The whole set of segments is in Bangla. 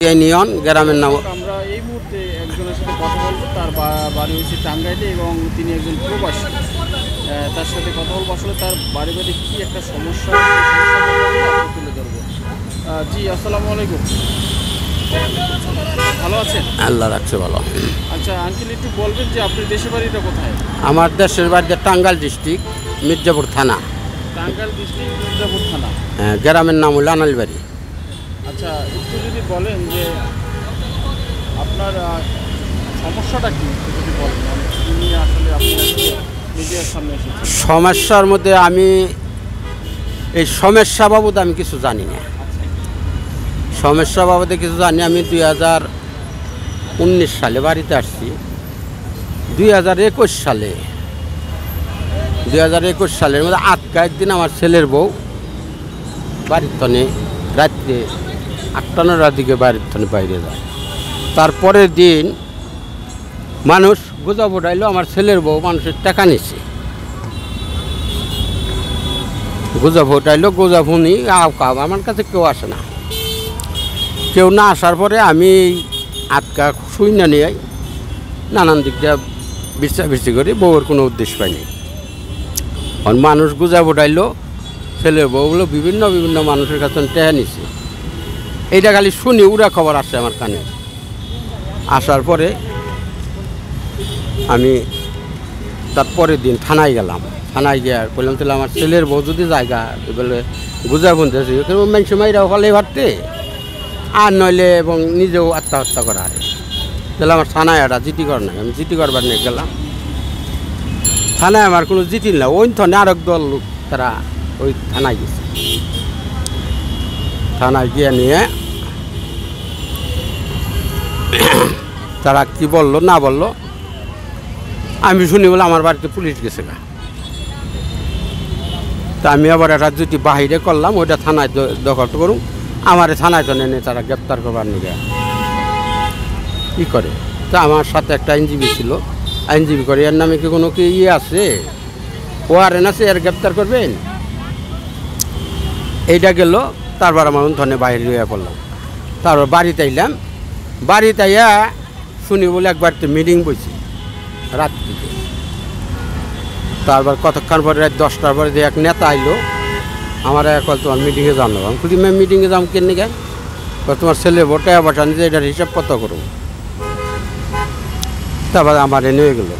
ইউনিয়ন গ্রামের নাম। আমরা এই মুহূর্তে একজনের সাথে কথা বলবো। তার বাড়ি হচ্ছে টাঙ্গাইলে এবং তিনি একজন প্রবাসী। তার সাথে কথা বলবো। আসলে তার বাড়ি কি একটা সমস্যা তুলে ধরবো। জি, আসসালামু আলাইকুম। ভালো আছেন? আল্লাহ রাখছে ভালো। আচ্ছা আঙ্কেল, একটু বলবেন যে আপনার দেশের বাড়িটা কোথায়? আমার দেশের বাড়িতে টাঙ্গাইল ডিস্ট্রিক্ট, মির্জাপুর থানা। টাঙ্গাইল ডিস্ট্রিক্ট, মির্জাপুর থানা। গ্রামের নাম হলো আনালবাড়ি। আচ্ছা, একটু যদি বলেন যে আপনার সমস্যাটা কি যদি বলেন, আসলে আপনি মিডিয়ার সামনে এসেছেন। সমস্যার মধ্যে আমি এই সমস্যা বাবদ আমি কিছু জানি না। সমস্যা বাবদে কিছু জানি। আমি 2019 সালে বাড়িতে আসছি। 2021 সালের মধ্যে আটকায় দিন আমার ছেলের বউ বাড়ির তনে রাত্রে 8-9টার দিকে বাড়ির তনে বাইরে যায়। তারপরের দিন মানুষ গুজব উঠাইলো আমার ছেলের বউ মানুষের টাকা নিচ্ছে। গুজব উঠাইলো, গুজব শুনি আমার কাছে কেউ আসে না। কেউ না আসার পরে আমি আটকা শুই না নিয়ে নানান দিক দিয়ে বিশ্বাস করি। বউয়ের কোনো উদ্দেশ্য পাইনি। মানুষ গুজব উঠাইলো ছেলের বউগুলো বিভিন্ন মানুষের কাছে টেহা নিছে। এইটা খালি শুনি, উড়া খবর আসছে আমার কানে। আসার পরে আমি তারপরের দিন থানায় গেলাম। থানায় গিয়ে বললাম তাহলে আমার ছেলের বউ যদি জায়গা বলে গুজা বুনতেছে মানুষ মাইরা ওখানে ভাবতে আর নইলে এবং নিজেও আত্মহত্যা করা হয়। তাহলে আমার থানায় একটা জিটি কর নাই। আমি জিটি করবার নিয়ে গেলাম। থানায় আমার কোনো জিটি না। ওই থানে আরেক দল লোক তারা ওই থানায় গেছে। থানায় গিয়ে নিয়ে তারা কি বললো না বললো আমি শুনি বলে আমার বাড়িতে পুলিশ গেছে না। তা আমি আবার একটা যদি বাহিরে করলাম ওইটা থানায় দখল করুন। আমার থানায় তো নেই, তারা গ্রেপ্তার করবার নিয়ে কী করে। তা আমার সাথে একটা আইনজীবী ছিল। আইনজীবী করে এর নামে কি কোনো কি আছে, ওয়ারেন্ট আছে, এর গ্রেপ্তার করবেন। এইটা গেল। তারপর আমার ধনে বাইরে হয়ে পড়লাম। তারপর বাড়িতে আইলাম। বাড়িতে আইয়া শুনি বলে একবার তো মিটিং বইছি রাত্রিতে। তারপর কতক্ষণ পরে রাত 10টার পরে যে এক নেতা আইলো আমার এখন তোমার মিটিংয়ে জানো। আমি খুঁজি ম্যাম মিটিংয়ে যাম কেন গেল তোমার ছেলে ভোটে বসান যে এটার হিসাব কত করবো। তারপর আমার নিয়ে গেল।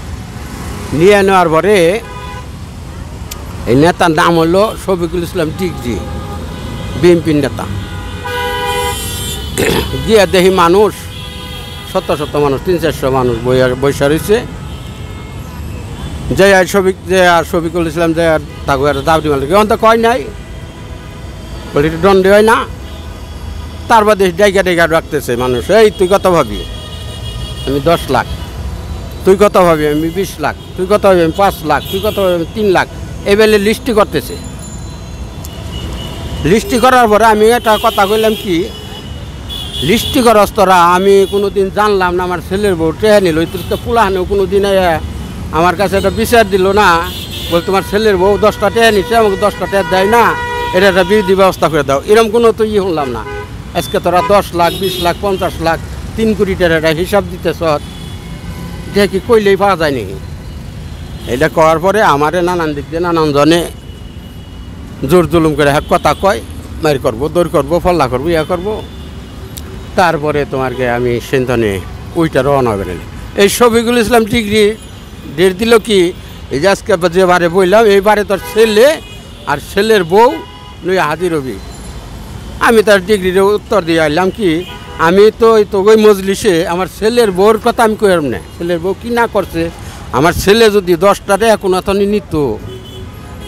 নিয়ে নেওয়ার পরে এই নেতার নাম হলো শফিকুল ইসলাম টিকজি, বিএনপির নেতা। গিয়ে দেখি মানুষ শত মানুষ, 300-400 মানুষ বৈশা রয়েছে। যে শফিকুল ইসলাম যে তাকে একটা দাবি মালিক এখন তো কয় নাই বলে একটু দণ্ড হয় না। তার বাদে ডাইকা রাখতেছে মানুষ। এই তুই কত ভাবি? আমি 10 লাখ। তুই কত ভাবি? আমি 20 লাখ। তুই কত ভাবি? আমি 5 লাখ। তুই কত ভাবি? আমি 3 লাখ। এবেলে লিস্টি করতেছে। লিস্টি করার পরে আমি একটা কথা কইলাম কি, লিস্টি করস তোরা? আমি কোনো দিন জানলাম না আমার ছেলের বউ টেহা নিল। তোর তো পুলাহানেও কোনো দিন আমার কাছে একটা বিচার দিল না। বল তোমার ছেলের বউ 10টা টেহা নিচ্ছে, আমাকে 10টা টেহা দেয় না, এটা একটা বিধি ব্যবস্থা করে দাও। এরকম কোনো তো শুনলাম না। আজকে তোরা 10 লাখ, 20 লাখ, 50 লাখ, 3 কোটি টাকা হিসাব দিতেছ। এটা কি কইলেই পাওয়া যায় নাকি? এটা করার পরে আমারে নানান দিক দিয়ে নানান জনে জোর জুলুম করে কথা কয়, মার করবো, দৌড় করবো, ফল্লা করবো, ইয়া করবো। তারপরে তোমাকে আমি সেন্থনে ওইটা রওনা করে। এই শফিকুল ইসলাম ডিগ্রি ডেট দিল কি, এই যে আজকে যে বারে বললাম এইবারে তোর ছেলে আর ছেলের বউ নই হাজির হবি। আমি তার ডিগ্রির উত্তর দিয়ে আইলাম কি, আমি তো ওই মজলিসে আমার ছেলের বউর কথা আমি কইলাম না। ছেলের বউ কি না করছে, আমার ছেলে যদি 10টাতে এখন এতনি নিত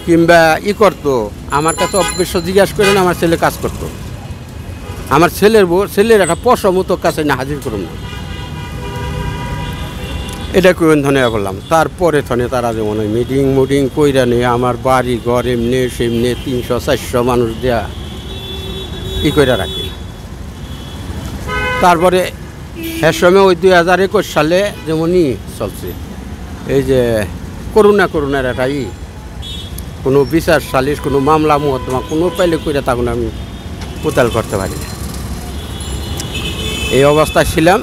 কিংবা করতো, আমার কাছে অবশ্য জিজ্ঞাসা করেন আমার ছেলে কাজ করতো। আমার ছেলের বউ ছেলের একটা পশমতো কাছে না হাজির করুন না। এটা কই ধন্যবাদ বললাম। তারপরে থনে তারা যেমন ওই মিটিং কইরা নিয়ে আমার বাড়ি ঘর এমনি সেমনি 300-400 মানুষ দেয়া কইরা রাখে। তারপরে এর সময় ওই 2021 সালে যেমনই চলছে এই যে করোনার একটা কোনো বিচার সালিশ, কোনো মামলা মোকদ্দমা কোনো পাইলে কইরা তখন আমি কোতাল করতে পারি না। এই অবস্থায় ছিলাম।